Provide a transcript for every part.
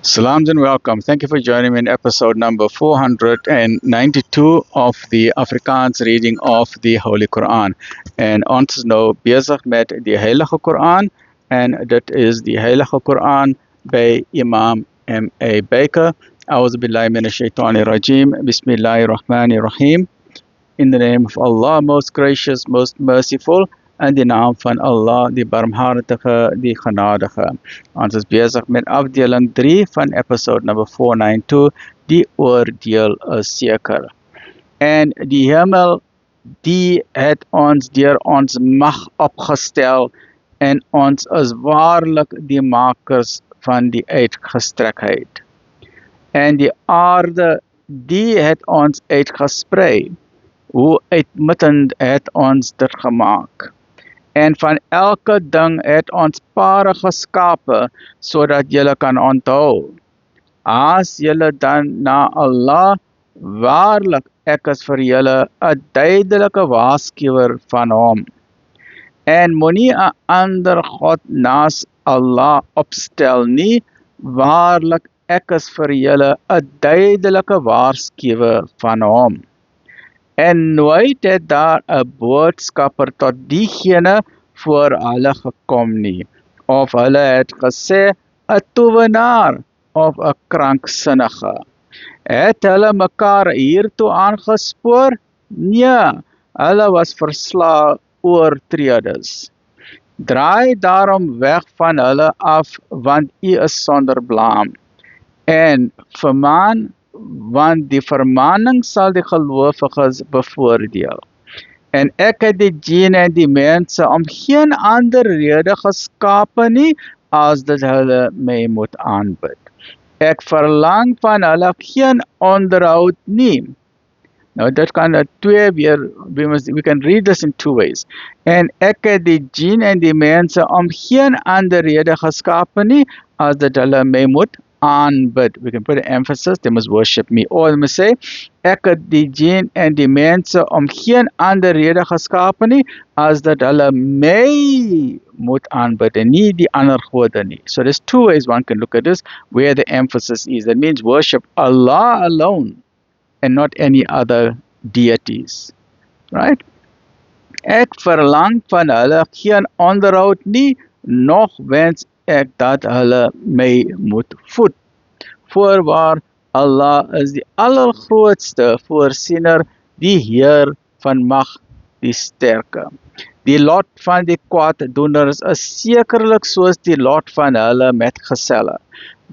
Salams and welcome. Thank you for joining me in episode number 492 of the Afrikaans reading of the Holy Quran. En ons is nou bezig met die Heilige Quran en dit is die Heilige Quran by Imam M.A. Baker. A'udhu billahi minash shaitani rajim. Bismillahir Rahmanir Rahim. In the name of Allah, most gracious, most merciful, en die naam van Allah, die barmhartige, die genadige. Ons is bezig met afdeling 3 van episode number 492, die oordeel is seker. En die hemel, die het ons deur ons mag opgestel, en ons is waarlik die makers van die uitgestrektheid. En die aarde, die het ons uitgesprei, hoe uitmuttend het ons dit gemaak. En van elke ding het ons pare geskape, sodat julle kan onthou. As julle dan na Allah, waarlik ek is vir julle 'n duidelike waarskuwer van hom. En moenie 'n ander God naas Allah opstel nie, waarlik ek is vir julle 'n duidelike waarskuwer van hom. En nooit het daar 'n boodskapper tot diegene voor hulle gekom nie, of hulle het gesê 'n towenaar of 'n kranksinnige. Het hulle mekaar hiertoe aangespoor? Nee, hulle was verslae oortreders. Draai daarom weg van hulle af, want u is sonder blaam. En vermaan, want die vermaning sal die gelowiges bevoordeel. En ek het die djinne en die mense om geen ander rede geskape nie, as dat hulle my moet aanbid. Ek verlang van hulle geen onderhoud nie. Nou dit kan twee weer, we can read this in two ways. En ek het die djinne en die mense om geen ander rede geskape nie, as dat hulle my moet aanbid. We can put an emphasis, they must worship me. Or they must say, ek het die djinn en die mense om geen ander rede geskape nie, as dat hulle my moet aanbid en nie die ander gode nie. So there's two ways one can look at this, where the emphasis is. That means worship Allah alone and not any other deities. Right? Ek verlang van hulle geen onderhoud nie, nog wens ek dat hulle my moet voed. Voorwaar, Allah is die allergrootste voorsiener, die Heer van mag, die sterke. Die lot van die kwaaddoeners is sekerlik soos die lot van hulle metgeselle.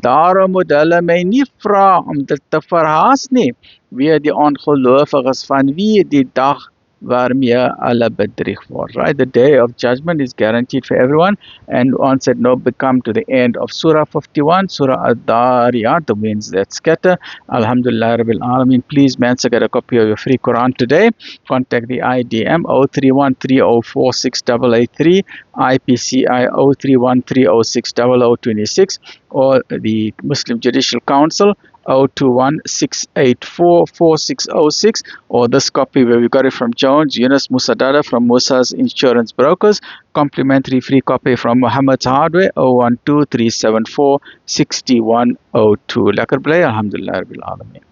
Daarom moet hulle my nie vra om dit te verhaas nie, weer die ongelowiges van wie die dag waarmee hulle bedrieg word. Right? The day of judgment is guaranteed for everyone. And once said, no, we come to the end of Surah 51, Surah Ad-Dariyat, the winds that scatter. Alhamdulillah Rabbil Alameen. Please, man, get a copy of your free Quran today. Contact the IDM 0313046883, IPCI 0313060026, or the Muslim Judicial Council 021-684-4606, or this copy where we got it from Jones, Yunus Musadada from Musa's Insurance Brokers. Complimentary free copy from Muhammad's Hardware 012-374-6102. Lekker blij, alhamdulillah rabbil alamin.